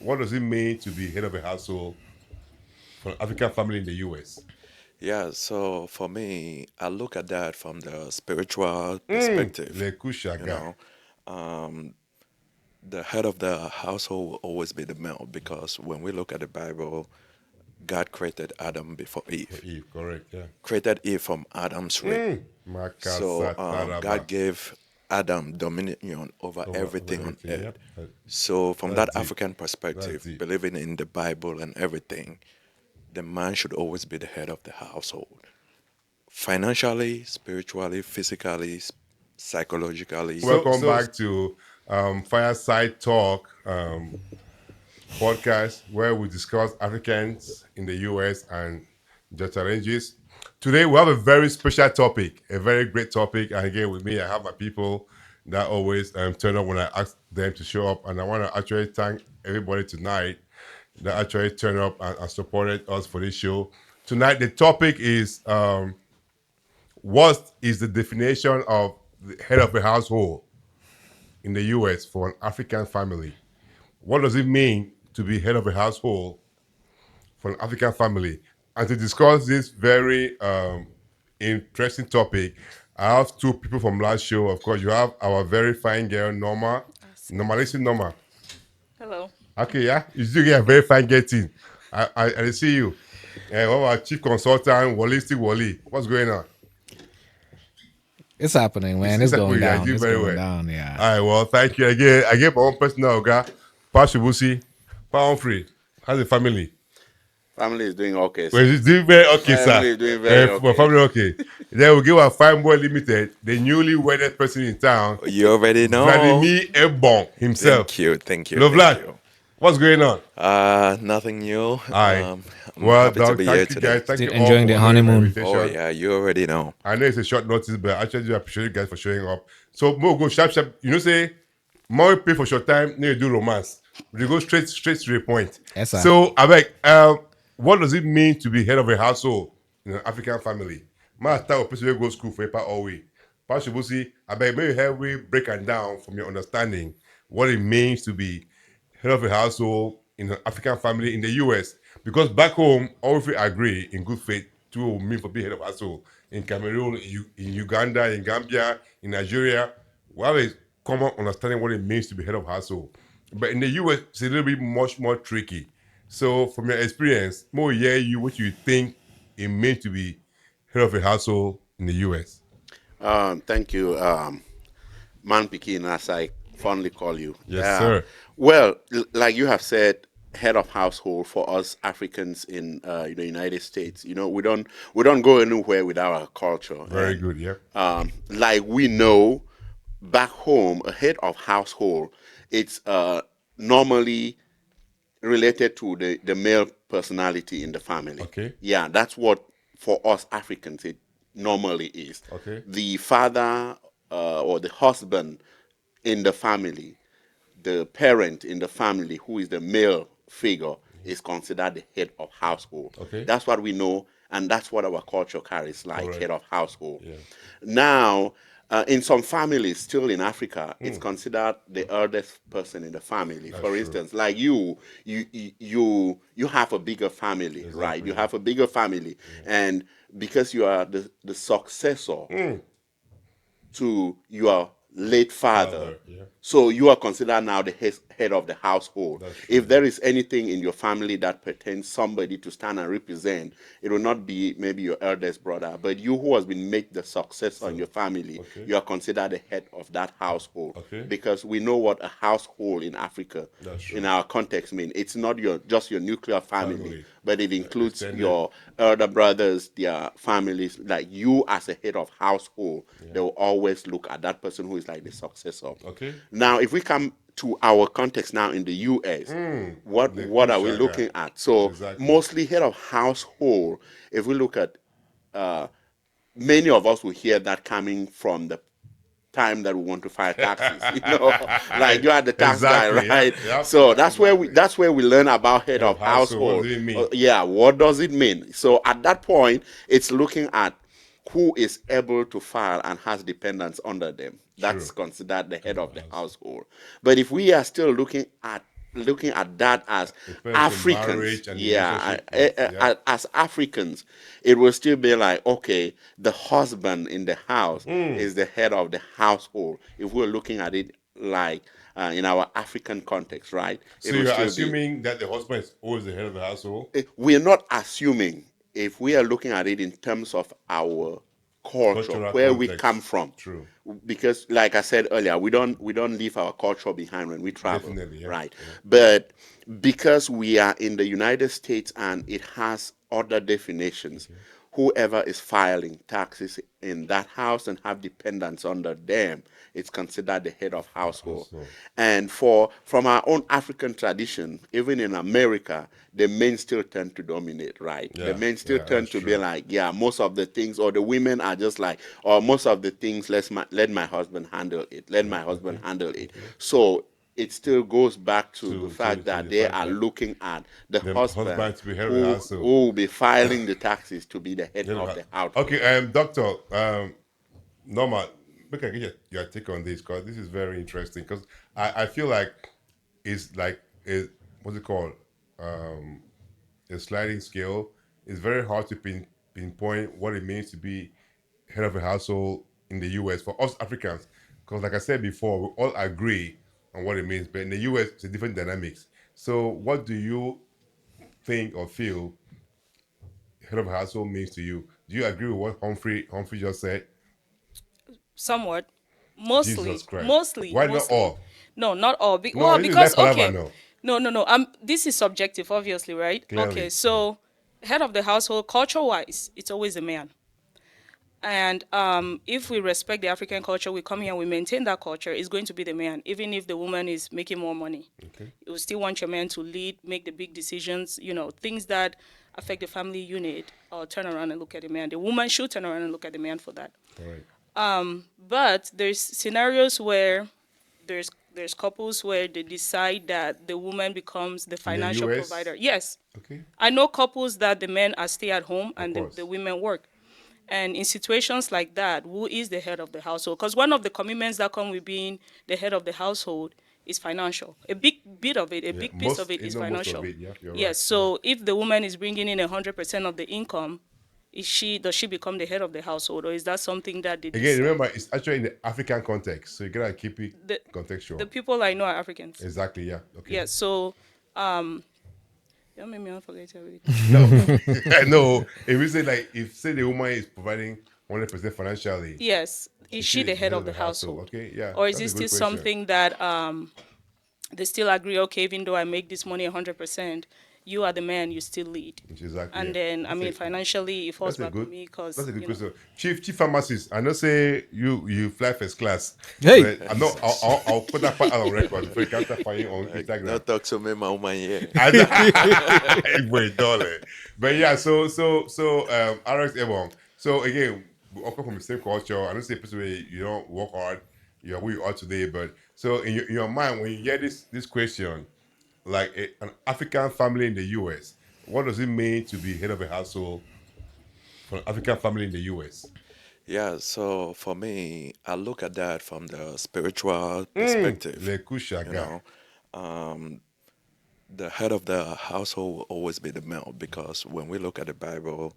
what does it mean to be head of a household for an African family in the U.S.? Yeah, so for me, I look at that from the spiritual perspective. Le You Kushaga. know, um, the head of the household will always be the male because when we look at the Bible, God created Adam before For Eve, Eve, correct, yeah. created Eve from Adam's rib. So Makasa Taraba. God gave Adam dominion over Over everything on everything, earth. yep. So from That's that deep. African That's perspective, deep. believing in the Bible and everything, the man should always be the head of the household. Financially, spiritually, physically, psychologically. Welcome back to Fireside Talk podcast, where we discuss Africans in the US and their challenges. Today, we have a very special topic, a very great topic. And again, with me, I have my people that always turn up when I ask them to show up. And I want to actually thank everybody tonight that actually turned up and supported us for this show. Tonight, the topic is what is the definition of the head of a household in the US for an African family? What does it mean to be head of a household for an African family? And to discuss this very interesting topic, I have two people from last show. Of course, you have our very fine girl, Norma. Yes, Norma, listen, Norma. hello. Okay, yeah, you still get a very fine girl team. I see you. And what about chief consultant, Wally, still Wally? What's going on? It's happening, man. It's It's like going we I down. do It's very going well. down. Yeah. All right, well, thank you again. I gave my own personal guy, Pa Shibusi, Pa Humphrey. How's the family? Family is doing okay, Well, sir. it's doing very okay, Family sir. is doing very For okay. family, okay. Then we give our Fine Boy Limited, the newly wedded person in town, You already know. Vladimir Ebong himself. Thank you, thank you, Love thank lad, you. what's going on? Nothing new. Aye. I'm Well happy to done. be here Thank you today. guys. Thank Still you all enjoying for the honoring my honeymoon. Oh invitation. yeah, you already know. I know it's a short notice, but I actually do appreciate you guys for showing up. So more go sharp, sharp. You know, say more pay for short time, no you do romance. We go straight to the point. Yes, sir. So I beg, what does it mean to be head of a household in an African family? My start with person wey go school for paper all way. Pastor Busi, I beg maybe help we break and down from your understanding what it means to be head of a household in an African family in the US. Because back home, all of you agree in good faith to mean for being head of household in Cameroon, in Uganda, in Gambia, in Nigeria. We have a common understanding what it means to be head of household. But in the US, it's a little bit much more tricky. So, from your experience, more yeah, you what you think it means to be head of a household in the US. Thank you, Man Pikin, as I fondly call you. Yes, sir. Well, like you have said, head of household for us Africans in the United States. You know, we don't go anywhere without our culture, Very and good. Yeah. like we know, back home, a head of household, it's normally related to the male personality in the family. Okay. Yeah, that's what for us Africans it normally is. Okay. The father or the husband in the family, the parent in the family who is the male figure is considered the head of household. Okay. That's what we know, and that's what our culture carries like head Correct. of household. Yeah. Now, in some families, still in Africa, it's considered the eldest person in the family. That's For true. instance, like you have a bigger family, right? Exactly. You Yeah. have a bigger family, and because you are the successor to your late father. Father. Yeah. So you are considered now the head of the household. That's true. If there is anything in your family that pertains somebody to stand and represent, it will not be maybe your eldest brother, but you who has been made the success on your family, Okay. you are considered the head of that household. Okay. Because we know what a household in Africa, That's true. in our context, mean. It's not just your nuclear family, Family. but it includes Extended. your elder brothers, their families. Like you as a head of household, they will always look at that person who is like the successor. Okay. Now, if we come to our context now in the US, what are we Shaga. looking at? So Exactly. mostly head of household. If we look at many of us will hear that coming from the time that we want to file taxes. Like you are the tax guy, Exactly. Yep. right? Yep. So Yep. that's where we Exactly. that's where we learn about head Head of of household. What household. does it mean? Yeah, what does it mean? So at that point, it's looking at who is able to file and has dependents under them. That's True. considered the head Head of of the household. household. But if we are still looking at looking at that as Depends on Africans. marriage and the Yeah, relationship of yeah. as Africans, it will still be like, okay, the husband in the house is the head of the household. If we're looking at it like in our African context, right? It So will you're still be. assuming that the husband is always the head of the household? We're not assuming, if we are looking at it in terms of our culture, Cultural where we come context. from, True. because like I said earlier, we don't leave our culture behind when we travel, Definitely, yeah. right? Yeah. But because we are in the United States and it has other definitions, whoever is filing taxes in that house and have dependents under them, it's considered the head of household. Also, And from our own African tradition, even in America, the men still tend to dominate, right? The yeah, men still yeah, tend that's to be true. like, yeah, most of the things, or the women are just like, or most of the things, let my husband handle it. Let Yeah, my husband okay, handle it. okay. So it still goes back to the To fact to that the they fact are that looking at the the husband husband to be head of the who household. will be filing the taxes to be the head Head of of the the household. okay, doctor, Norma, make I get your take on this because this is very interesting because I feel like it's like what's it called? Um, a sliding scale. It's very hard to pinpoint what it means to be head of a household in the US for us Africans. Because, like I said before, we all agree on what it means, but in the US, it's a different dynamics. So, what do you think or feel head of a household means to you? Do you agree with what Humphrey just said? Somewhat, Jesus mostly, Christ. mostly, Why not mostly. all? No, not all. No, Well, this is like because palaver okay, now. no, no, no. This is subjective, obviously, right? Okay, Clearly. Yeah. so head of the household, culture-wise, it's always a man. And if we respect the African culture, we come here and we maintain that culture, it's going to be the man, even if the woman is making more money. Okay. You still want your man to lead, make the big decisions, things that affect the family unit, or turn around and look at the man. The woman should turn around and look at the man for that. Correct. But there's scenarios where there's couples where they decide that the woman becomes the In the financial US, provider. Yes, okay, I know couples that the men are stay at home of and the course. women work. And in situations like that, who is the head of the household? Because one of the commitments that come with being the head of the household is financial. A big bit of it, a Yeah, big piece of it if is not most of financial. it, yeah, you're right. Yes. Yeah. So if the woman is bringing in 100% of the income, does she become the head of the household, or is that something that they Again, decide? remember, it's actually in the African context, so you gotta keep it The contextual. the people I know are Africans. Exactly. Yeah. Okay. Yes. So don't make me unforget everything. No, no. If we say like, if say the woman is providing 100% financially, Yes. Is is she she the the head head of of the the household? household? Okay. Yeah, Or is that's it a still good question. something that they still agree, okay, even though I make this money 100%, you are the man, you still lead. Which exactly. And Yeah. then, I mean, financially, it falls That's a back on good. me because, That's a good question. Chief pharmacist. I know say you fly first class, Hey, but I'm not. I'll put that part out on record before you can start firing on Like, Instagram. don't talk to me, my woman here. Wait, darling. But yeah, RX Ebong. So again, we all come from the same culture. I don't say personally you don't work hard, you're who you are today, but so in your mind, when you hear this question, like an African family in the US, what does it mean to be head of a household for an African family in the US? Yeah, so for me, I look at that from the spiritual perspective. Le You Kushaga. know, the head of the household will always be the male because when we look at the Bible,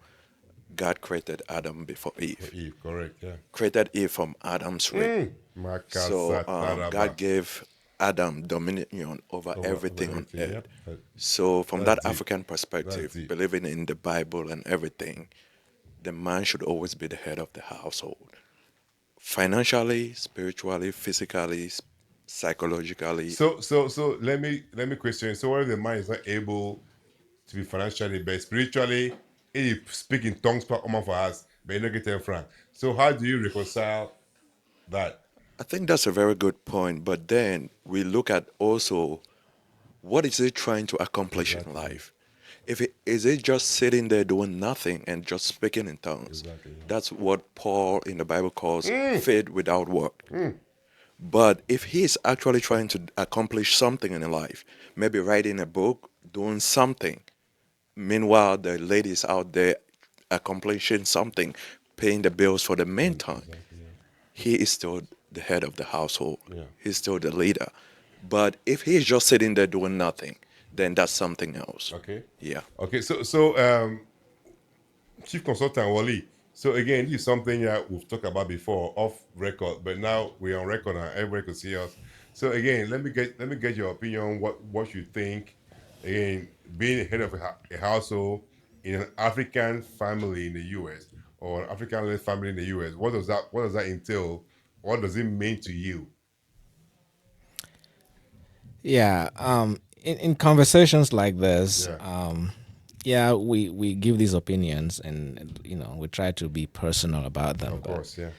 God created Adam before For Eve, Eve, correct, yeah. created Eve from Adam's rib. So Makasataraba. God gave Adam dominion over Over everything on everything, earth. yep. So from That's that deep. African That's perspective, deep. believing in the Bible and everything, the man should always be the head of the household. Financially, spiritually, physically, psychologically. So let me question. So what if the man is not able to be financially, but spiritually, he speak in tongues per woman for us, but he not get 10 franc. So how do you reconcile that? I think that's a very good point. But then we look at also what is it trying to accomplish in Exactly, yeah. life? If it is it just sitting there doing nothing and just speaking in tongues? Exactly, yeah. That's what Paul in the Bible calls faith without work. But if he's actually trying to accomplish something in life, maybe writing a book, doing something, meanwhile the ladies out there accomplishing something, paying the bills for the meantime, Exactly, yeah. he is still the head of the household. Yeah. He's still the leader. But if he's just sitting there doing nothing, then that's something else. Okay. Yeah. Okay. Chief Consultant Wally. So again, this is something that we've talked about before off record, but now we're on record and everybody can see us. So again, let me get your opinion. What you think? Again, being head of a household in an African family in the U.S. or an African-led family in the U.S. What does that entail? What does it mean to you? Yeah. In conversations like this, Yeah, yeah, we give these opinions, and we try to be personal about them. of But course. Yeah,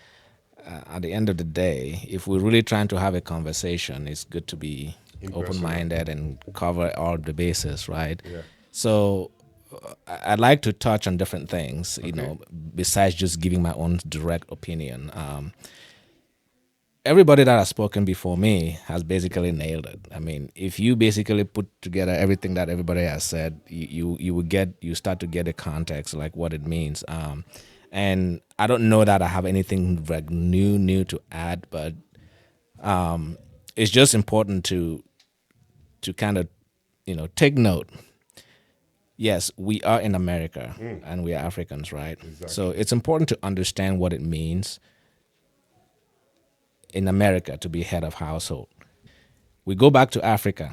at the end of the day, if we're really trying to have a conversation, it's good to be impersonal. open-minded and cover all the bases, right? Yeah. So I'd like to touch on different things, Okay. besides just giving my own direct opinion. Everybody that has spoken before me has basically nailed it. I mean, if you basically put together everything that everybody has said, you start to get a context like what it means. And I don't know that I have anything like new to add, but it's just important to kind of take note. Yes, we are in America and we are Africans, right? So Exactly. it's important to understand what it means in America to be head of household. We go back to Africa.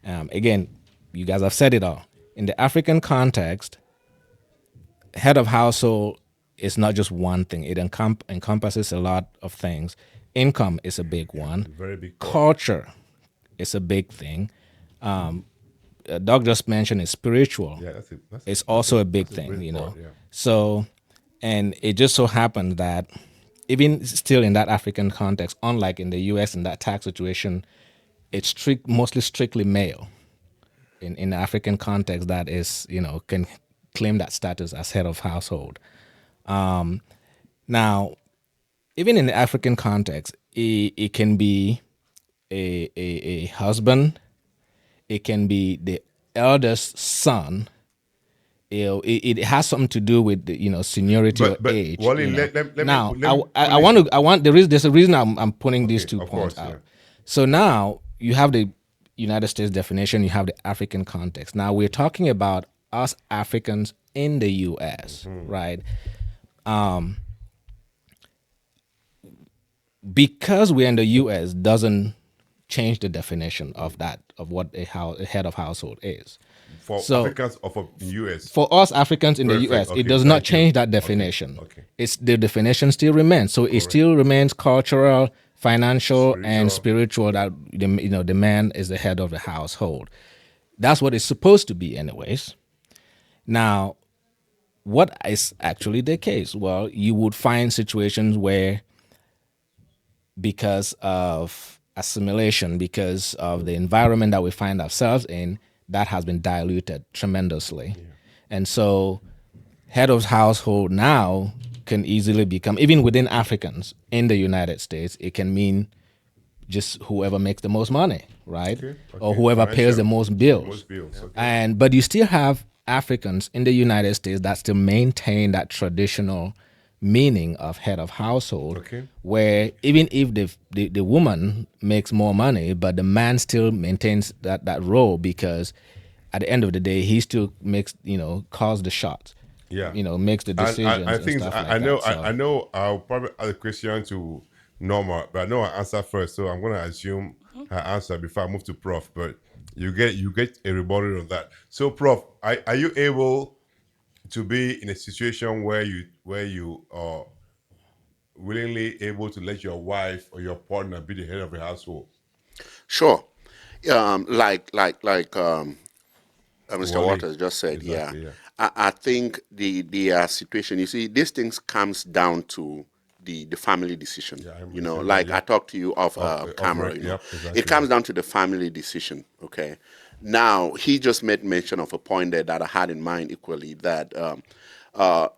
Again, you guys have said it all. In the African context, head of household is not just one thing, it encompasses a lot of things. Income is a big one, Very big part. culture is a big thing. Doc just mentioned is spiritual. Yeah, that's it. That's It's that's a also a big that's a thing, great part. Yeah. So, and it just so happened that even still in that African context, unlike in the US in that tax situation, it's mostly strictly male. In the African context, that is, can claim that status as head of household. Now, even in the African context, it can be a husband, it can be the eldest son. It has something to do with seniority or But age. Wally, let me Now, let me I put it. want to. I want there's a reason I'm putting these Okay, 2 points yeah. out. So now you have the United States definition, you have the African context. Now we're talking about us Africans in the U.S. Right? Because we're in the U.S. doesn't change the definition of what a head of household is. For So Africans or for US. for us Africans in the Perfect. U.S., it Okay, does not thank you. change that Okay, definition. okay. It's the definition still remains. So it Correct. still remains cultural, financial, and Spiritual. spiritual. That the man is the head of the household. That's what it's supposed to be, anyways. Now, what is actually the case? Well, you would find situations where, because of assimilation, because of the environment that we find ourselves in, that has been diluted tremendously. And so, head of household now can easily become, even within Africans in the United States, it can mean just whoever makes the most money, right? Okay, Or okay. whoever pays the Financial. most bills. Most bills. Okay. But you still have Africans in the United States that still maintain that traditional meaning of head of household, Okay. where even if the woman makes more money, but the man still maintains that role, because at the end of the day he still makes, calls the shots, Yeah. makes the And I decisions and think stuff I like know that. So I know I'll probably ask a question to Norma, but I know I answer first, so I'm gonna assume her answer before I move to Prof. But you get a rebuttal on that. So Prof, are you able to be in a situation where you are willingly able to let your wife or your partner be the head of a household? Sure. Mr. Wally. Waters just said, yeah. Exactly, yeah. I think the situation, you see, these things comes down to the family decision. Yeah, I You know, understand that, like yeah. I talked to you off Of camera, you know. yep, It exactly, yeah. comes down to the family decision, okay? Now, he just made mention of a point there that I had in mind equally, that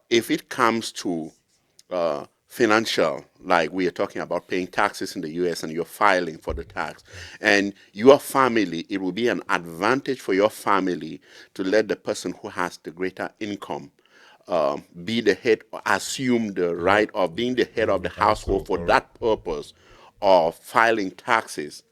if it comes to financial, like we are talking about paying taxes in the US and you're filing for the tax, and your family, it will be an advantage for your family to let the person who has the greater income be the head, assume the right of being the head of the household Household, for correct. that purpose of filing taxes.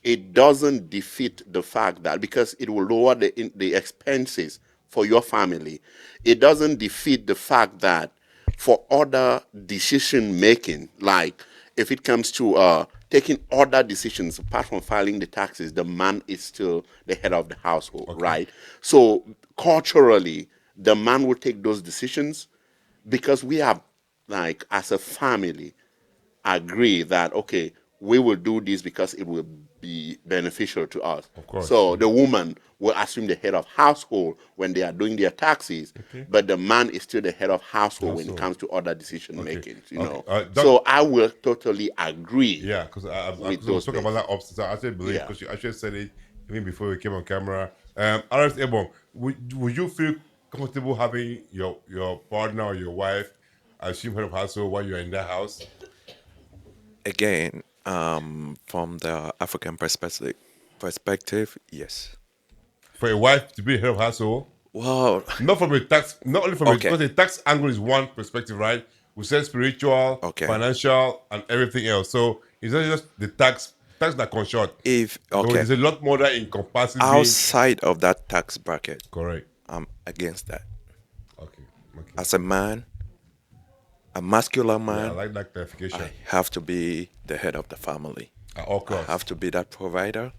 it doesn't defeat the fact that, because it will lower the expenses for your family, it doesn't defeat the fact that for other decision making, like if it comes to taking other decisions apart from filing the taxes, the man is still the head of the household, Okay. right? So culturally, the man will take those decisions because we have, like, as a family, agree that okay, we will do this because it will be beneficial to us. Of course, So yeah. the woman will assume the head of household when they are doing their taxes, Okay. but the man is still the head of household when it Household. comes to other decision Okay. making. Okay. So I will totally agree Yeah, because I with was those talking about things. that upstairs. I actually believe Yeah. because you actually said it even before we came on camera. RS Ebong, would you feel comfortable having your partner or your wife assume head of household while you're in that house? Again, from the African perspective, yes. For a wife to be head of household? Well, Not from a tax, not only from a, okay, because the tax angle is one perspective, right? We said spiritual, okay. financial, and everything else. So it's not just the tax that comes short. If But okay, there's a lot more that encompasses being outside of that tax bracket, correct. I'm against that. Okay, okay. As a man, a muscular Yeah, I man, like that clarification. I have to be the head of the family. At all I have costs. to be that provider.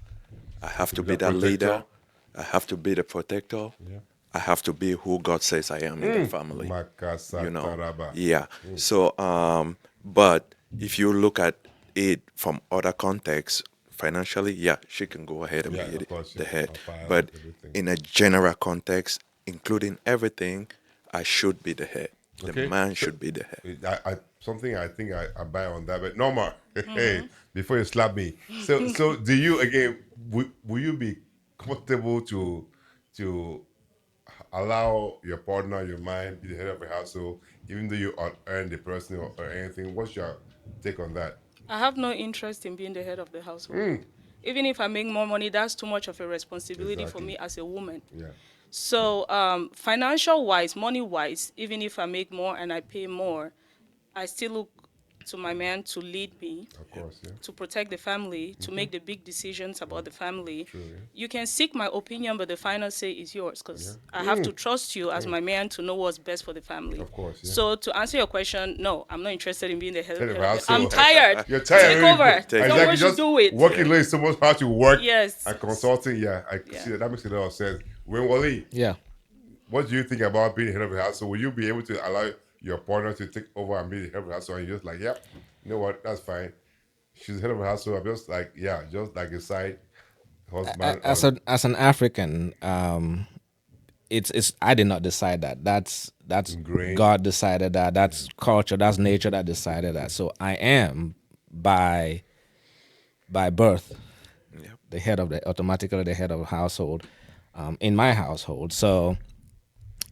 I have To to be be that that protector. leader. I have to be the protector. Yeah. I have to be who God says I am in the family. You know, Makasataraba. yeah. So, but if you look at it from other contexts, financially, yeah, she can go ahead and Yeah, be of course, the yeah. head. I'll file But everything. in a general context, including everything, I should be the head. The Okay. man So should be the head. I something I think I buy on that, but Norma, hey, before you slap me. So do you again will you be comfortable to allow your partner, your mind, be the head of a household, even though you earn the person or anything? What's your take on that? I have no interest in being the head of the household. Even if I make more money, that's too much of a responsibility for Exactly. me as a woman. Yeah. So, financial wise, money wise, even if I make more and I pay more, I still look to my man to lead me, Of course, yeah. to protect the family, to make the big decisions about the family. True, yeah. You can seek my opinion, but the final say is yours Yeah. because I have to trust you as my man to know what's best for the family. Of course, yeah. So to answer your question, no, I'm not interested in being the head, Head of head of the. I'm household. tired. You're tired. Take Really over. Take Someone over. should Just do it. working late so much hard to work Yes. and consulting. Yeah, I Yeah. see that. That makes a lot of sense. When Wally, Yeah. what do you think about being head of the household? Will you be able to allow your partner to take over and be the head of the household? And you're just like, yep, you know what? That's fine. She's the head of the household. I'm just like, yeah, just like a side husband. As an African, it's I did not decide that. That's Ingrained. God decided that. That's culture. That's nature that decided that. So I am by birth Yep. the head of the automatically the head of a household in my household. So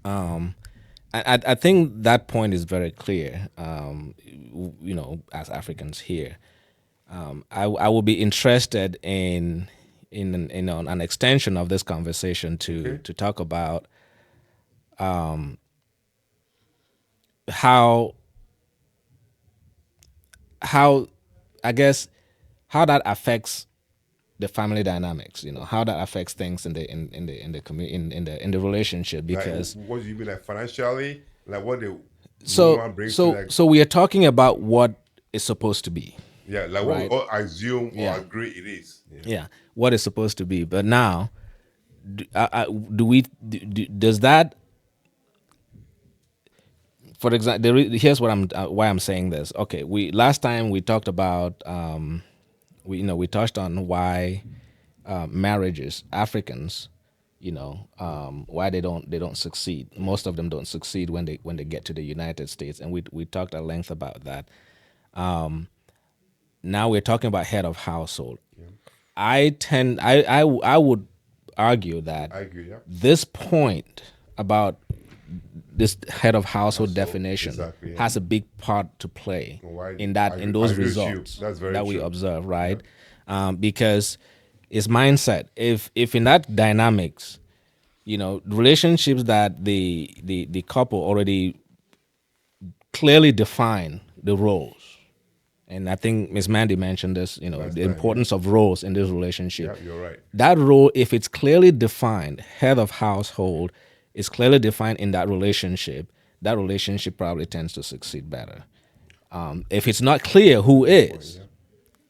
I think that point is very clear. You know, as Africans here, I would be interested in an extension of this conversation Okay. to talk about how I guess how that affects the family dynamics. You know, how that affects things in the community in the relationship Like, because what do you mean, like financially? Like, what the so woman brings to so that? so we are talking about what is supposed to be. Yeah, like what we Right. all assume or Yeah. agree it is. Yeah. Yeah, what is supposed to be. But now, do we? Does that? For example, here's what I'm why I'm saying this. Okay, we last time we talked about we touched on why marriages Africans, why they don't succeed. Most of them don't succeed when they get to the United States, and we talked at length about that. Now we're talking about head of household. I would argue that I agree. Yeah. this point about this head of household Household, definition exactly, yeah. has a big part to play Why- in that I in agree- I those agree with you. results That's very that we true. observe, right? Because it's mindset. If in that dynamics, relationships that the couple already clearly define the roles, And I think Miss Mandy mentioned this, you know, Last the time, importance of roles in this relationship. Yeah, you're right. That role, if it's clearly defined, head of household is clearly defined in that relationship probably tends to succeed better. If it's not clear who is,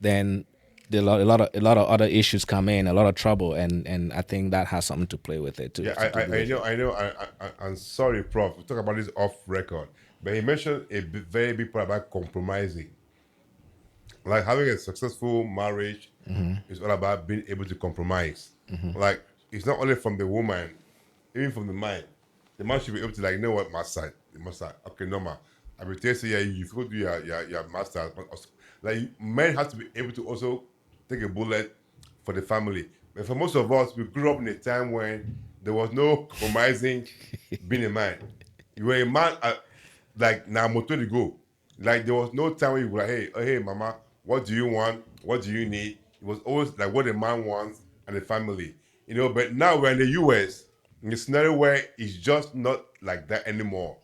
then a lot of other issues come in, a lot of trouble, and I think that has something to play with it too. Yeah, to do I with know, it. I know. I'm sorry, Prof. We talk about this off record, but he mentioned a very big part about compromising. Like having a successful marriage is all about being able to compromise. Like it's not only from the woman, even from the man. The man should be able to like, you know what, master, the master. Okay, normal. I will tell you, yeah, you go do your master. Like men have to be able to also take a bullet for the family. But for most of us, we grew up in a time when there was no compromising being a man. You were a man like now motor to go. Like there was no time when you were like, hey, oh, hey, mama, what do you want? What do you need? It was always like what the man wants and the family. You know, but now we're in the US, in a scenario where it's just not like that anymore.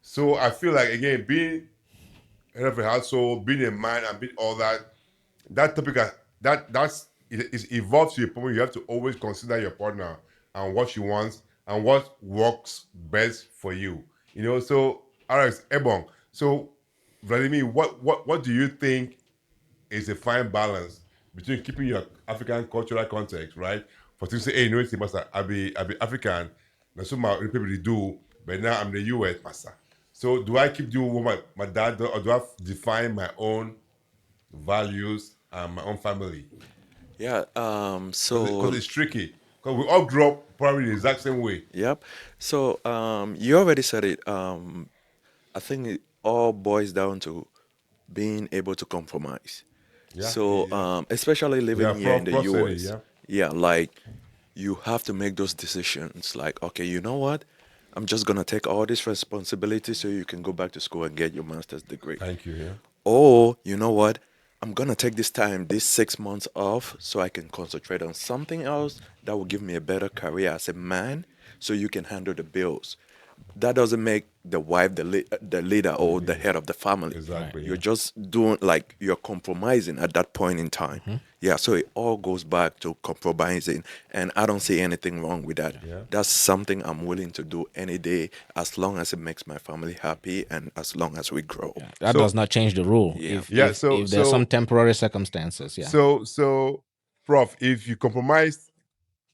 So I feel like again, being head of a household, being a man and being all that, that topic is evolved to a point where you have to always consider your partner and what she wants and what works best for you. You know, so Alex Ebong. So Vladimir, what do you think is a fine balance between keeping your African cultural context, right? For things say, hey, you know, master, I be African, that's what my people do, but now I'm the US master. So do I keep doing what my dad does, or do I define my own values and my own family? Yeah. Because So it's tricky. Because we all grew up probably the exact same way. yep. So you already said it. I think it all boils down to being able to compromise. Yeah, So yeah, especially yeah. living here in Prof, the Prof said it. US, Yeah, yeah, like you have to make those decisions. Like, okay, you know what? I'm just gonna take all this responsibility so you can go back to school and get your master's degree. thank you. Yeah, Or, you know what? I'm gonna take this time, these 6 months off, so I can concentrate on something else that will give me a better career as a man, so you can handle the bills. That doesn't make the wife the leader the or the leader. head of the family. Exactly. You're Yeah. just doing like you're compromising at that point in time. Yeah, so it all goes back to compromising, and I don't see anything wrong with that. Yeah. That's something I'm willing to do any day as long as it makes my family happy and as long as we grow. That So does not change the rule. Yeah. If yeah. if So if there's some so temporary circumstances, yeah. so Prof, if you compromise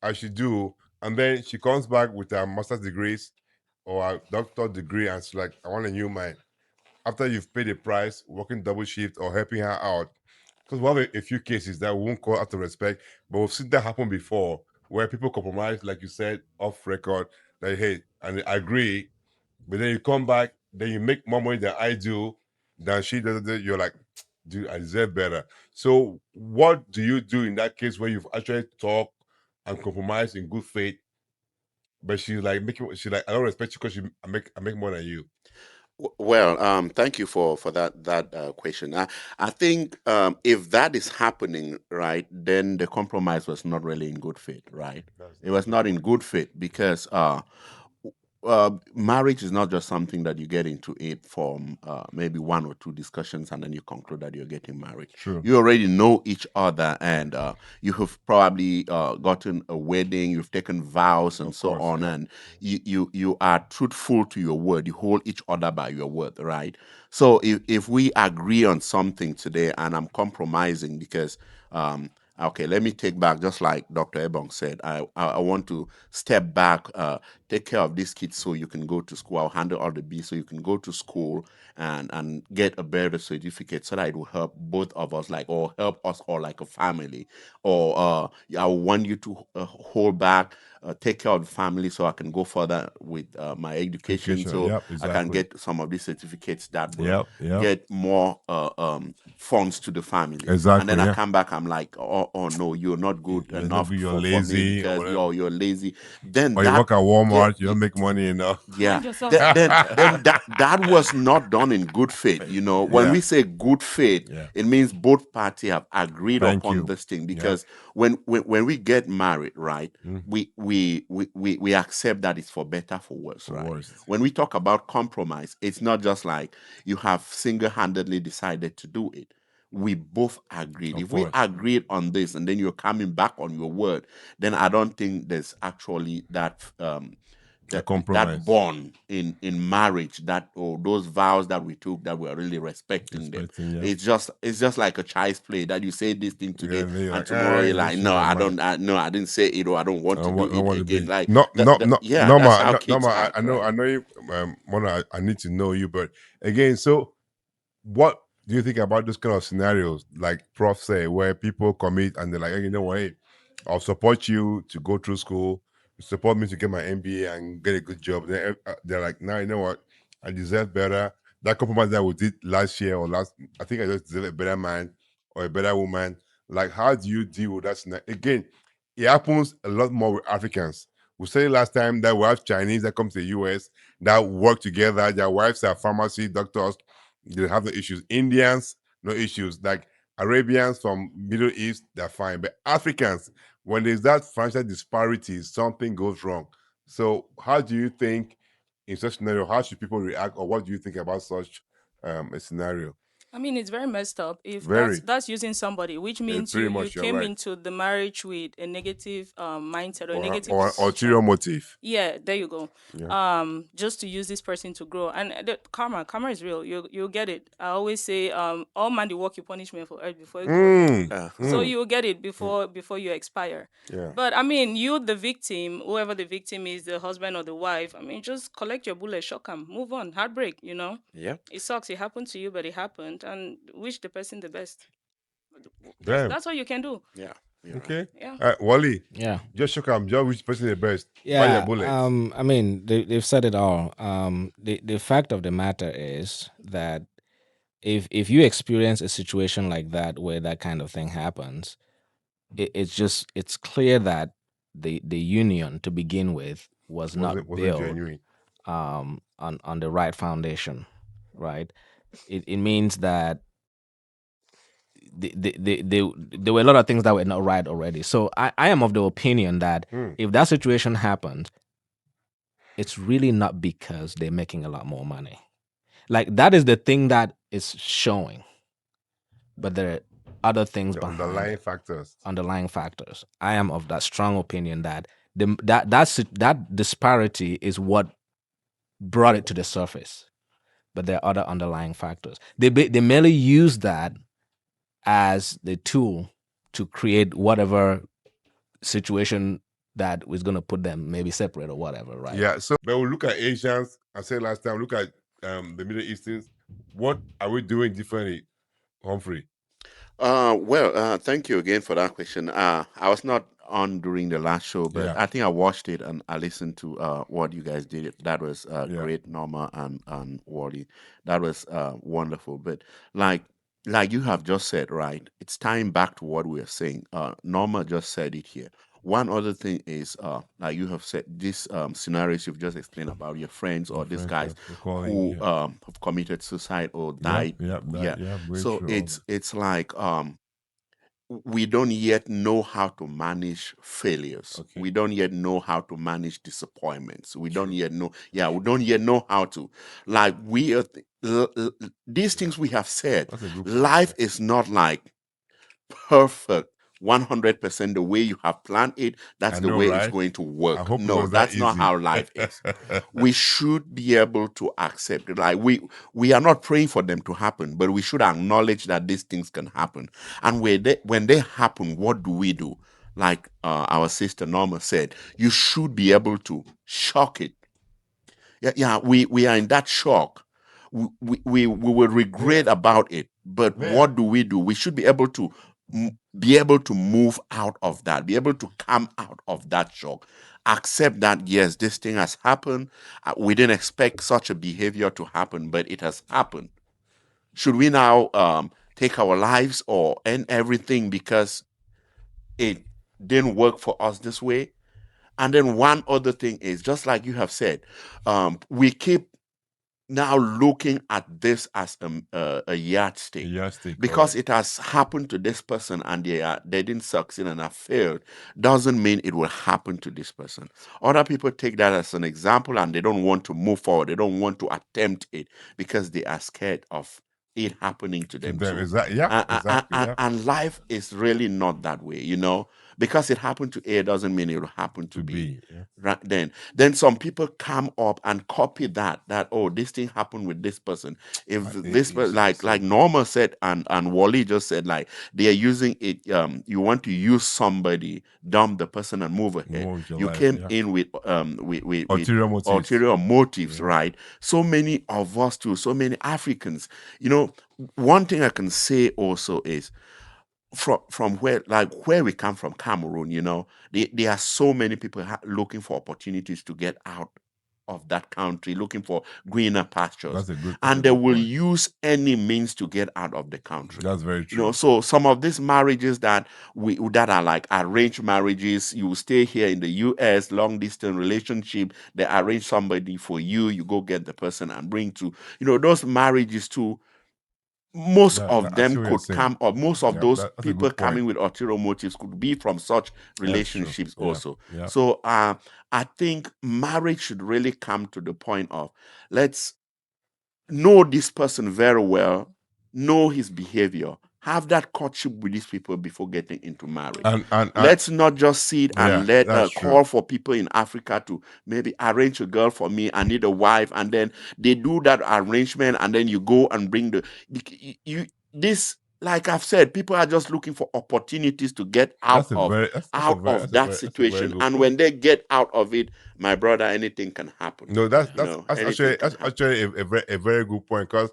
as she do, and then she comes back with her master's degrees or a doctor degree, and she's like, I want a new mind. After you've paid the price, working double shift or helping her out. Because we have a few cases that we won't call out of respect, but we've seen that happen before, where people compromise, like you said, off record, like, hey, and I agree, but then you come back, then you make more money than I do, than she does. You're like, dude, I deserve better. So, what do you do in that case where you've actually talked and compromised in good faith, but she's like, I don't respect you because I make more than you. Well, thank you for that question. I think if that is happening, right, then the compromise was not really in good faith, right? It was not in good faith because marriage is not just something that you get into it from maybe one or two discussions and then you conclude that you're getting married. True. You already know each other and you have probably gotten a wedding, you've taken vows and Of so course, on, yeah. and you are truthful to your word. You hold each other by your word, right? So if we agree on something today and I'm compromising because okay, let me take back, just like Dr. Ebong said, I want to step back, take care of these kids so you can go to school. I'll handle all the bills so you can go to school and get a better certificate so that it will help both of us, like, or help us all like a family. Or I want you to hold back, take care of the family so I can go further with my education, Education, so yep, I can exactly. get some of these certificates that will Yep. get more funds to the family. And Exactly, then I yeah. come back, I'm like, oh no, you're not good You're not enough good, you're for me lazy or because whatever. you're lazy. Then Or you that work at yeah, Walmart, you don't make money enough. yeah. Mind yourself. Then that was not done in good faith. You know, when Yeah. we say good faith, Yeah. it means both parties have agreed Thank upon you. this thing. Yeah. Because when we get married, right, Mm. we accept that it's for better, for worse, For right? worse. When we talk about compromise, it's not just like you have single-handedly decided to do it. we both agreed. Of If we course. agreed on this and then you're coming back on your word, then I don't think there's actually A that compromise. bond in marriage, that or those vows that we took, that we're really respecting them. Respecting, yeah. It's just like a child's play, that you say this thing today, Yeah, then you're and like, tomorrow you're "Ah, like, this no, shit I of don't, mine." no, I didn't say it, or I don't want to do I it want to again. be Like, no, yeah, no, that's ma, how no, kids ma. act, I know, right? I know you, Mona. I need to know you, but again, so what do you think about this kind of scenarios, like Prof say, where people commit and they're like, hey, you know what, hey, I'll support you to go through school, support me to get my MBA and get a good job. Then they're like, now you know what, I deserve better. That compromise that we did last year or last, I think I just deserve a better man or a better woman. Like, how do you deal with that scenario? Again, it happens a lot more with Africans. We said last time that we have Chinese that come to the US that work together. Their wives are pharmacy doctors. They have no issues. Indians, no issues. Like Arabians from Middle East, they're fine. But Africans, when there's that financial disparity, something goes wrong. So how do you think in such scenario, how should people react, or what do you think about such a scenario? I mean, it's very messed up. If Very. that's using somebody, which means Pretty you much, you're came right. into the marriage with a negative mindset or a Or negative ulterior decision. motive. Yeah, there you go. Yeah. Just to use this person to grow, and karma is real. You'll get it. I always say, all man the work you punishment for earth before you go. So Uh-huh. you'll get it before you expire. Yeah. But I mean, you the victim, whoever the victim is, the husband or the wife. I mean, just collect your bullet, shock 'em, move on, heartbreak. Yeah. It sucks. It happened to you, but it happened, and wish the person the best. That's Damn. that's all you can do. Yeah, you're right. Okay. Yeah. Wally, Yeah. just shook up. Just which person the best? Buy your Yeah. bullets. I mean, they've said it all. The fact of the matter is that if you experience a situation like that where that kind of thing happens, it's clear that the union to begin with was not Wasn't built genuine. on the right foundation, right? It means that there were a lot of things that were not right already. So I am of the opinion that if that situation happened, it's really not because they're making a lot more money. Like that is the thing that is showing, but there are other things The behind underlying it, factors. underlying factors. I am of that strong opinion that that disparity is what brought it to the surface, but there are other underlying factors. They merely use that as the tool to create whatever situation that was going to put them maybe separate or whatever, right? Yeah. So, but we look at Asians. I said last time. Look at the Middle Easterns. What are we doing differently, Humphrey? Thank you again for that question. I was not on during the last show, but Yeah. I think I watched it and I listened to what you guys did. That was Yeah. great, Norma and Wally. That was wonderful. But like you have just said, right? It's tying back to what we are saying. Norma just said it here. One other thing is, like you have said, these scenarios you've just explained about your friends or these guys who have committed suicide or died. Yeah. So it's like we don't yet know how to manage failures. Okay. We don't yet know how to manage disappointments. We don't yet know. Yeah, we don't yet know how to. Like we are, these things we have said. That's a good point. Life is not like perfect 100% the way you have planned it. That's I the know, way it's right? going to I work. hope it No, was that that's not easy. how life is. We should be able to accept it. Like we are not praying for them to happen, but we should acknowledge that these things can happen. And when they happen, what do we do? Like our sister Norma said, you should be able to shock it. Yeah, we are in that shock. We will regret about it, but Yeah. what do? We should be able to be able to move out of that, be able to come out of that shock, accept that yes, this thing has happened. We didn't expect such a behavior to happen, but it has happened. Should we now take our lives or end everything because it didn't work for us this way? And then one other thing is, just like you have said, we keep now looking at this as a yardstick, because it has happened to this person and they didn't succeed and have failed, doesn't mean it will happen to this person. Other people take that as an example and they don't want to move forward. They don't want to attempt it because they are scared of it happening to them them, too. exactly. Yeah, exactly. Yeah. And life is really not that way, you know. Because it happened to A doesn't mean it will happen to To B. be. Yeah. Right then some people come up and copy that, oh, this thing happened with this person. If this like Norma said and Wally just said, like, they are using it. You want to use somebody, dump the person and move ahead. Move your You life. came Yeah. in with Ulterior motives. ulterior motives, Yeah. right? So many of us too, so many Africans. You know, one thing I can say also is from where we come from, Cameroon, you know, there are so many people looking for opportunities to get out of that country, looking for greener pastures, That's a and they good will point. use any means to get out of the country. That's very You know, true. so some of these marriages that are like arranged marriages, you stay here in the US, long distance relationship, they arrange somebody for you, you go get the person and bring to, you know, those marriages too, most of I see them what you're could saying. come, or most of Yeah, those that's a people good point. coming with ulterior motives could be from such That's true. relationships Yeah. also. Yeah. So I think marriage should really come to the point of, let's know this person very well, know his behavior, have that courtship with these people before getting into marriage. And Let's not just sit yeah, and let that's true. call for people in Africa to maybe arrange a girl for me. I need a wife, and then they do that arrangement, and then you go and bring this. Like I've said, people are just looking for opportunities to get That's a very that that's a very situation, good and point. when they get out of it, my brother, anything can happen. No, You know, anything can that's happen. actually a very good point, because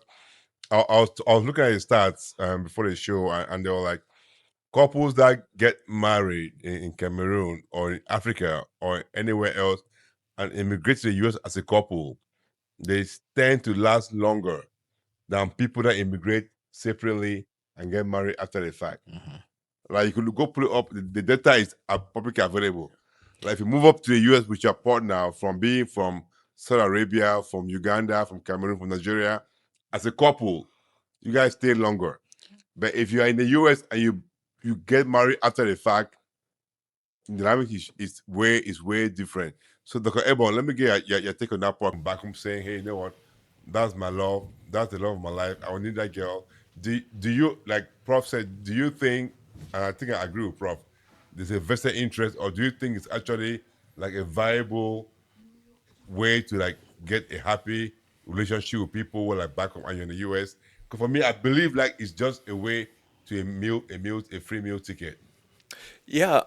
I was looking at the stats before the show, and they were like, couples that get married in Cameroon or in Africa or anywhere else and immigrate to the US as a couple, they tend to last longer than people that immigrate separately and get married after the fact. Like, you could go put it up, the data is publicly available. Like, if you move up to the US with your partner from being from Saudi Arabia, from Uganda, from Cameroon, from Nigeria, as a couple, you guys stay longer. But if you are in the US and you get married after the fact, the dynamic is way different. So, Dr. Ebon, let me get your take on that part. Back home saying, hey, you know what? That's my love. That's the love of my life. I will need that girl. Do you, like Prof said, do you think, and I think I agree with Prof, there's a vested interest, or do you think it's actually like a viable way to like get a happy relationship with people who are like back home and you're in the US? Because for me, I believe like it's just a way to a free meal ticket. Yeah,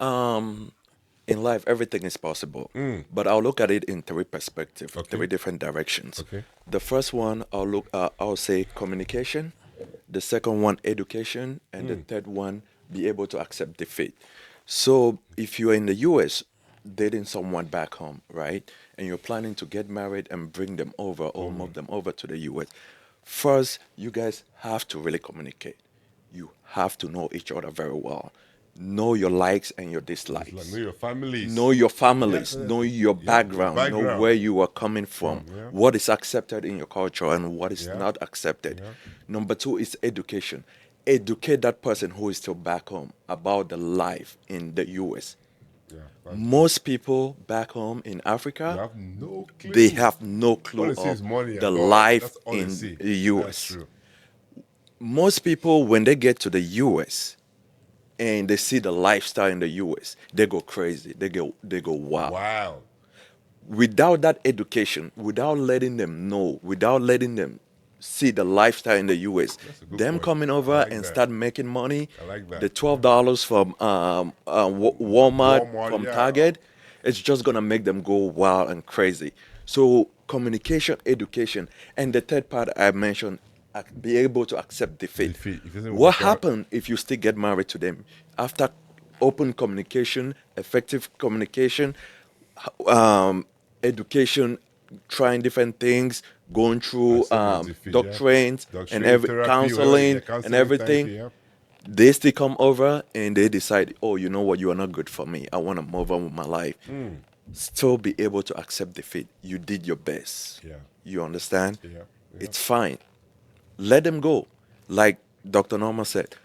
in life, everything is possible. But I'll look at it in three perspectives, Okay. three different directions. Okay. The first one, I'll say communication. The second one, education, and the third one, be able to accept defeat. So if you're in the U.S. dating someone back home, right, and you're planning to get married and bring them over or move them over to the U.S., first you guys have to really communicate. You have to know each other very well. Know your likes and your It's like, dislikes. know your families. Know your families, Yeah, know your yeah, your background, know background. where you are coming from, Yeah. what is accepted in your culture and what is Yeah. not accepted. Yeah. Number two is education. Educate that person who is still back home about the life in the US. Yeah. That's true. Most people back home in You Africa, have no clue. they have no All clue they see of is money the and God. life That's all they in see. the That's US. true. Most people, when they get to the US and they see the lifestyle in the US, they go crazy. They go wow. Wow. Without that education, without letting them know, without letting them see the lifestyle in the US, That's a good them point. coming I over like and that. start making money, I like that. the $12 from Walmart, Walmart, from yeah. Target, it's just gonna make them go wild and crazy. So communication, education, and the third part I mentioned, be able to accept defeat. Defeat. If it doesn't What work out, happens if you still get married to them after open communication, effective communication, um, education, trying different things, going through accept your defeat, yeah. doctrines and Doctrine, every therapy, whatever, yeah, counseling and counseling, thank everything. you, yeah. They still come over and they decide, oh, you know what, you are not good for me. I want to move on with my life. Still be able to accept defeat. You did your best. Yeah. You understand? Yeah. It's fine. Let them go. Like Dr. Norma said,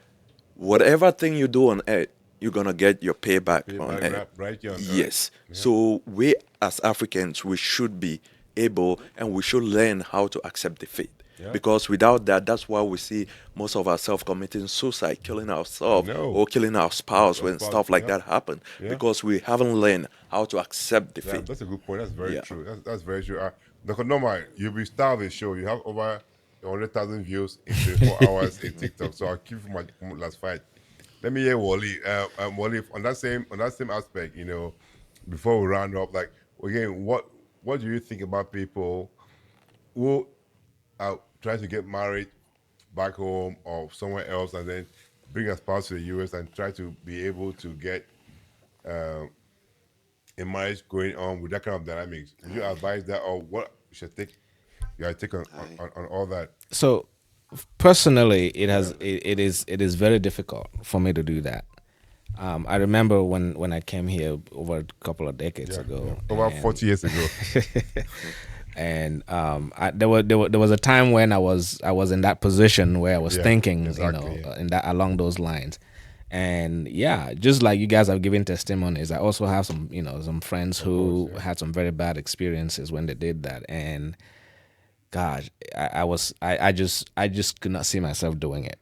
whatever thing you do on earth, you're gonna get your payback on earth. Right here on earth. Yes. Yeah. So we as Africans, we should be able and we should learn how to accept defeat. Yeah. Because without that, that's why we see most of ourselves committing suicide, killing I ourselves know. or killing our spouse That's when about, stuff like yeah. that happen, Yeah. because we haven't learned how to accept Yeah, defeat. that's a good point. That's very Yeah. true. That's very true. Dr. Norma, you'll be star of the show. You have over 100,000 views in 24 hours in TikTok. So I'll keep for my last fight. Let me hear Wally. Wally, on that same aspect, before we round up, like again, what do you think about people who are trying to get married back home or somewhere else and then bring a spouse to the US and try to be able to get a marriage going on with that kind of dynamics? Would you advise that, or what should take your take Aye. on all that? So personally, it is very difficult for me to do that. I remember when I came here over a couple of decades Yeah, ago, over and 40 years ago. and there was a time when I was in that position where I was Yeah, thinking, exactly. Yeah. in that along those lines. And yeah, just like you guys have given testimonies, I also have some friends who yeah. had some very bad experiences when they did that. And gosh, I just could not see myself doing it.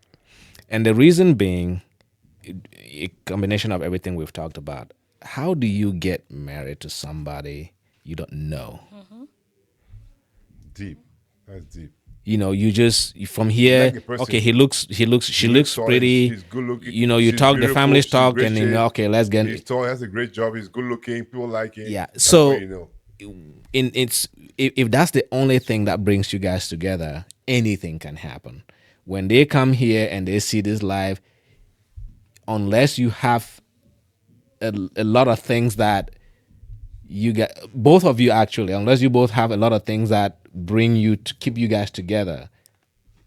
And the reason being, a combination of everything we've talked about. How do you get married to somebody you don't know? Deep. That's deep. You just from You here. like a person. Okay, she He looks looks tall. pretty. He's good looking. You She's talk, the beautiful. families She's in talk, great and shape. okay, let's get. He's tall. He has a great job. He's good looking. People like him. Yeah. That's what So, you know. if that's the only thing that brings you guys together, anything can happen. When they come here and they see this live, unless you have a lot of things that you get, both of you actually, unless you both have a lot of things that bring you to keep you guys together,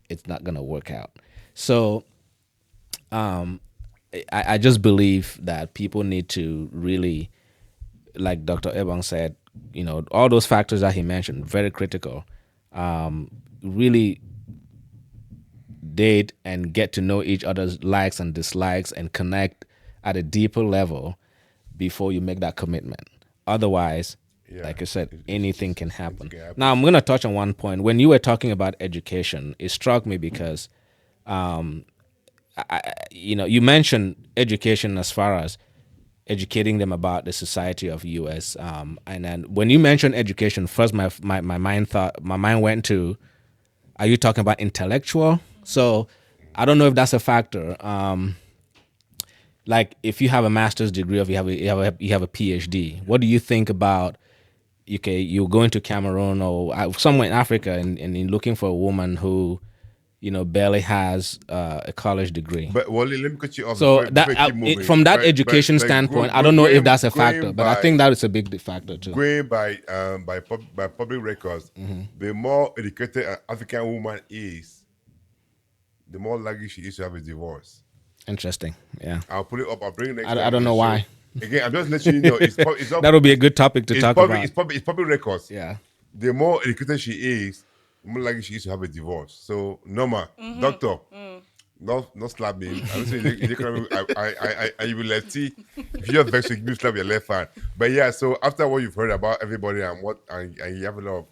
it's not gonna work out. So I just believe that people need to really, like Dr. Ebong said, all those factors that he mentioned, very critical. Really date and get to know each other's likes and dislikes and connect at a deeper level before you make that commitment. Otherwise, Yeah. like I said, anything can happen. Anything can happen. Now, I'm going to touch on one point. When you were talking about education, it struck me because, you mentioned education as far as educating them about the society of US. And then when you mentioned education, first my mind went to, are you talking about intellectual? So I don't know if that's a factor. Like if you have a master's degree or if you have a PhD, what do you think about? Okay, you're going to Cameroon or somewhere in Africa and you're looking for a woman who, barely has a college degree. But Wally, let me cut you off So before you keep moving. from that But education standpoint, I don't know if that's a factor, but I think that is a big factor too. going by public records, the more educated an African woman is, the more likely she is to have a divorce. Interesting. Yeah. I'll put it up. I'll bring it next I time don't on the know show. why. Again, I'm just letting you know. It's up. That would be a good topic to talk about. It's public records. Yeah. The more educated she is, the more likely she is to have a divorce. So, Norma, doctor, not slap me. I don't say you will let see. If you're vexed, you slap your left hand. But yeah, so after what you've heard about everybody and you have a lot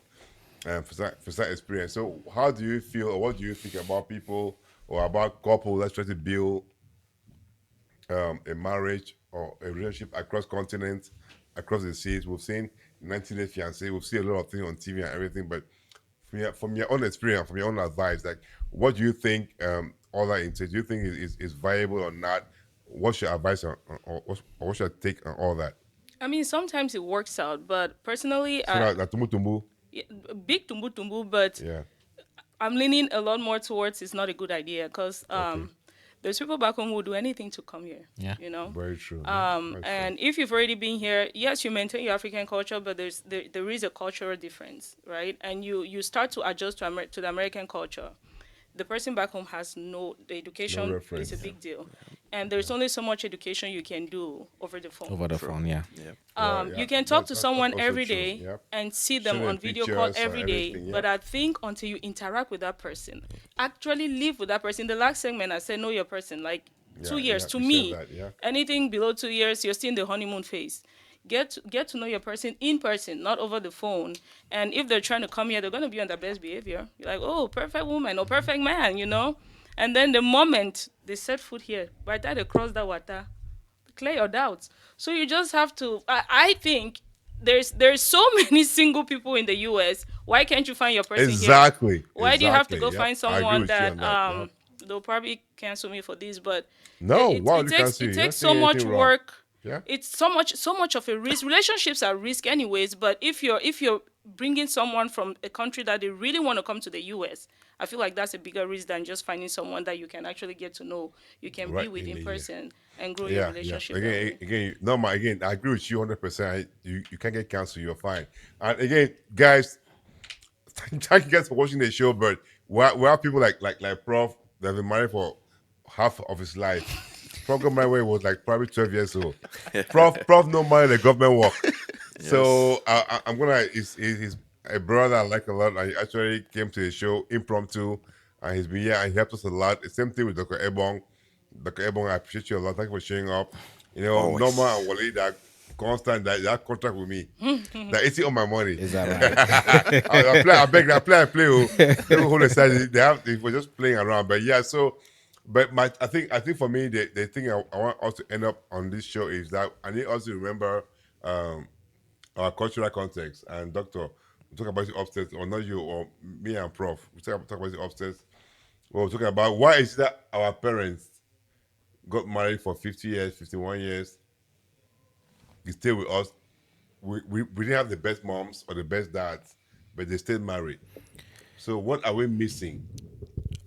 of first experience. So, how do you feel, or what do you think about people or about couples that try to build a marriage or a relationship across continents, across the seas? We've seen 90 Day Fiancé, we've seen a lot of things on TV and everything, but from your own experience, from your own advice, like what do you think all that entails? Do you think is viable or not? What's your advice or what's your take on all that? I mean, sometimes it works out, but personally, So that tumbu tumbu, yeah, big tumbu tumbu, but yeah. I'm leaning a lot more towards it's not a good idea because there's people back home who do anything to come here. Yeah. Very true. Very true. And if you've already been here, yes, you maintain your African culture, but there is a cultural difference, right? And you start to adjust to the American culture. The person back home has the education reference. is a big deal, and there's only so much education you can do over the phone. Over the phone, yeah. Yeah. Yeah, You can talk to that's someone also every true. day Yep. and see Show them them on video call pictures or every day. everything, But yep. I think until you interact with that person, actually live with that person. The last segment I said know your person, like 2 years. Yeah, To you me, said that, yeah. anything below 2 years, you're still in the honeymoon phase. get to know your person in person, not over the phone. And if they're trying to come here, they're going to be on their best behavior. You're like, oh, perfect woman or perfect man, you know. And then the moment they set foot here, by the time they cross that water, clear your doubts. So you just have to. I think there's so many single people in the U.S. Why can't you find your person here? Exactly. Why do you have to Exactly. go Yep. find I agree someone with you that on that. Yep. they'll probably cancel me for this, but No, it, wow, it you takes can't see. it You're not takes so saying much anything wrong. work. Yeah. It's so much of a risk. Relationships are risk anyways, but if you're bringing someone from a country that they really want to come to the US, I feel like that's a bigger risk than just finding someone that you can actually get to know, you can be Right with in in the year. person and grow your Yeah, yeah. relationship that Again, way. again, no, again, I agree with you 100%. You can't get canceled. You're fine. And again, guys, thank you guys for watching the show. But we have people like Prof that have been married for half of his life. Prof got married when he was like probably 12 years old. Prof no married the government work. So I'm gonna. He's a brother I like a lot. I actually came to the show impromptu, and he's been here and he helped us a lot. The same thing with Dr. Ebong. Dr. Ebong, I appreciate you a lot. Thank you for showing up. You know, Always. Norma and Wale that constant that contract with me. That eating all my money. Is that right? I play. I beg. I play. Oh, people who decide they were just playing around. But yeah, so. But I think for me the thing I want us to end up on this show is that I need us to remember um, our cultural context. And Doctor, we talk about it upstairs, or not you, or me and Prof. We talk about it upstairs. We're talking about why is that our parents got married for 50 years, 51 years, they stay with us. We didn't have the best moms or the best dads, but they stayed married. So what are we missing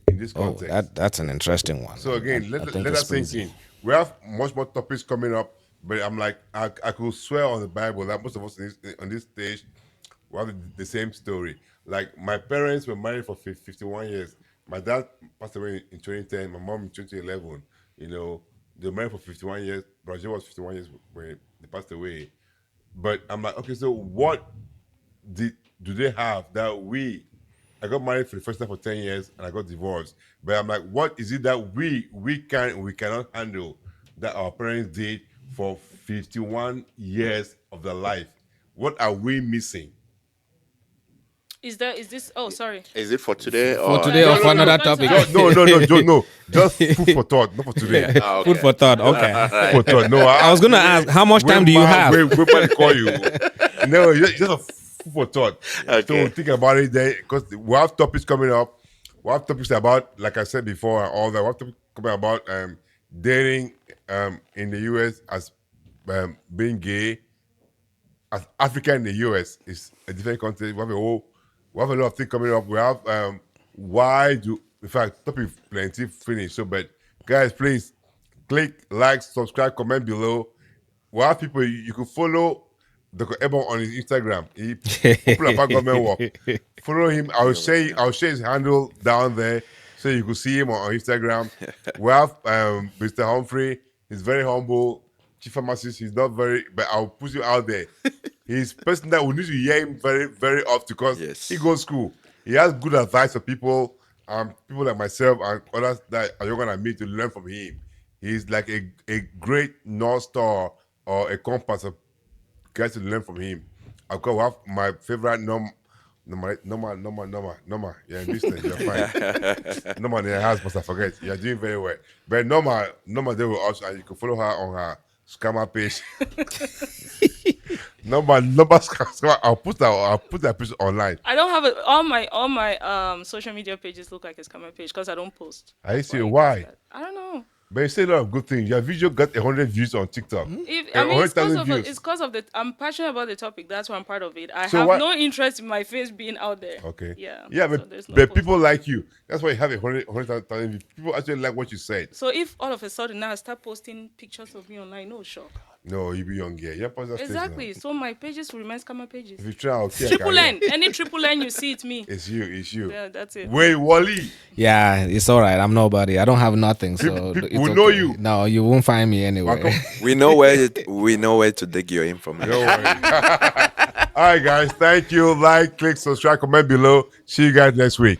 in this Oh, context? that's an interesting one. So again, I let, think let it's us sink breezy. in. We have much more topics coming up, but I'm like, I could swear on the Bible that most of us on this stage we have the same story. Like my parents were married for 51 years. My dad passed away in 2010. My mom in 2011. You know, they were married for 51 years. Brazil was 51 years when they passed away. But I'm like, okay, so what do they have that we? I got married for the first time for 10 years and I got divorced. But I'm like, what is it that we cannot handle that our parents did for 51 years of their life? What are we missing? Is this? Oh, sorry. Is it for today For or today No, or no, for no. another I'm going to topic? ask. No. Just food for thought, not for today. Ah, Food okay. for thought. Okay. Food for thought. No, I was gonna ask, how much time do you have? Wait, to call you. No, just a food for thought. Okay. So think about it there, because we have topics coming up. We have topics about, like I said before, and all that. We have topics coming about dating in the US as being gay, as Africa in the US is a different country. We have a lot of things coming up. We have why do in fact topic plenty finish. So but guys, please click like, subscribe, comment below. We have people you can follow Dr. Ebong on his Instagram. He popular about government work. Follow him. I'll share his handle down there so you can see him on Instagram. We have Mr. Humphrey. He's very humble. Chief pharmacist. He's not very, but I'll put you out there. He's a person that we need to hear him very, very often because Yes. he goes school. He has good advice for people, people like myself and others that are younger than me to learn from him. He's like a great North Star or a compass of guys to learn from him. Of course, we have my favorite Norma. You're in business, you're fine. Norma in the house, but I forget. You're doing very well. But Norma, they will also, and you can follow her on her scammer page. Norma, scammer. I'll put that picture online. I don't have it. All my social media pages look like a scammer page because I don't post. I That's see why it why. does that. I don't know. But you say a lot of good things. Your video got 100 views on TikTok. I mean, it's 100,000 views. because of the. I'm passionate about the topic. That's why I'm part of it. I So have what- no interest in my face being out there. Okay. Yeah. Yeah, so but, there's no but post. people like you. That's why you have 100,000 views. People actually like what you said. So if all of a sudden now I start posting pictures of me online, no shock. No, you be young, yeah. You're past that stage now. Exactly. So my pages will remain scammer pages. If you try, I'll kill Triple N. Any triple N you see, it's me. It's you. Yeah, that's it. Wait, Wally. Yeah, it's all right. I'm nobody. I don't have nothing, so People it's will okay. know you. No, you won't find me anywhere. We know where to dig your information. Don't worry. All right, guys. Thank you. Like, click, subscribe, comment below. See you guys next week.